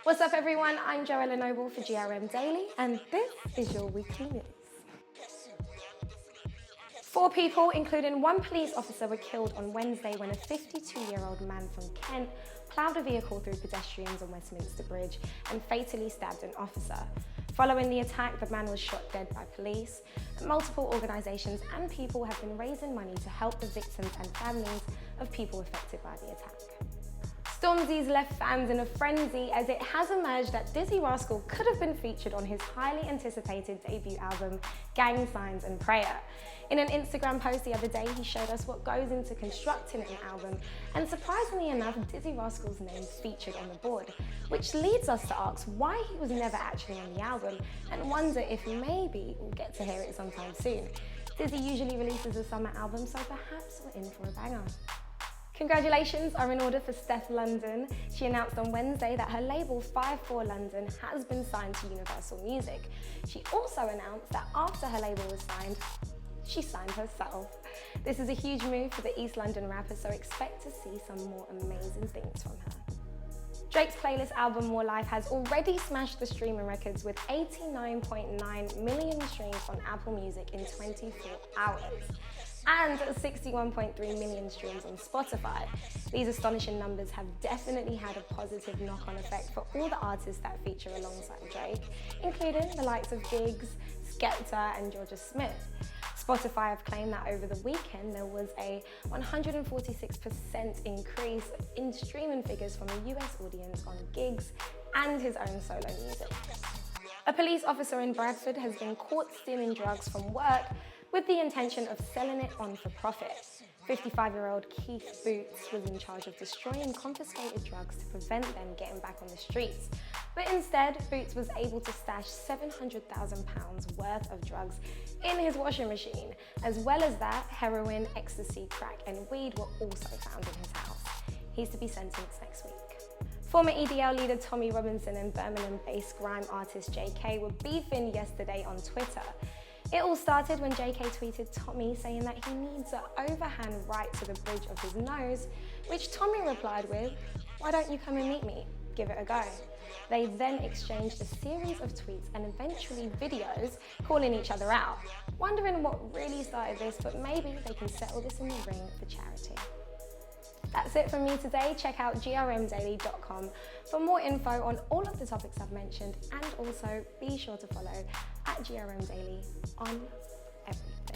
What's up everyone, I'm Joella Noble for GRM Daily and this is your weekly news. 4 people, including 1 police officer, were killed on Wednesday when a 52-year-old man from Kent ploughed a vehicle through pedestrians on Westminster Bridge and fatally stabbed an officer. Following the attack, the man was shot dead by police. Multiple organisations and people have been raising money to help the victims and families of people affected by the attack. Stormzy's left fans in a frenzy as it has emerged that Dizzee Rascal could have been featured on his highly anticipated debut album, Gang Signs and Prayer. In an Instagram post the other day, he showed us what goes into constructing an album, and surprisingly enough, Dizzee Rascal's name featured on the board, which leads us to ask why he was never actually on the album, and wonder if maybe we'll get to hear it sometime soon. Dizzee usually releases a summer album, so perhaps we're in for a banger. Congratulations are in order for Steff London. She announced on Wednesday that her label 5-4 London has been signed to Universal Music. She also announced that after her label was signed, she signed herself. This is a huge move for the East London rapper, so expect to see some more amazing things from her. Drake's playlist album More Life has already smashed the streaming records with 89.9 million streams on Apple Music in 24 hours. And 61.3 million streams on Spotify. These astonishing numbers have definitely had a positive knock-on effect for all the artists that feature alongside Drake, including the likes of Giggs, Skepta and Georgia Smith. Spotify have claimed that over the weekend there was a 146% increase in streaming figures from a US audience on Giggs and his own solo music. A police officer in Bradford has been caught stealing drugs from work with the intention of selling it on for profit. 55-year-old Keith Boots was in charge of destroying confiscated drugs to prevent them getting back on the streets. But instead, Boots was able to stash £700,000 worth of drugs in his washing machine. As well as that, heroin, ecstasy, crack and weed were also found in his house. He's to be sentenced next week. Former EDL leader Tommy Robinson and Birmingham-based grime artist JK were beefing yesterday on Twitter. It all started when JK tweeted Tommy saying that he needs an overhand right to the bridge of his nose, which Tommy replied with, "Why don't you come and meet me? Give it a go." They then exchanged a series of tweets and eventually videos calling each other out. Wondering what really started this, but maybe they can settle this in the ring for charity. That's it from me today. Check out grmdaily.com for more info on all of the topics I've mentioned, and also be sure to follow @GRM Daily on everything.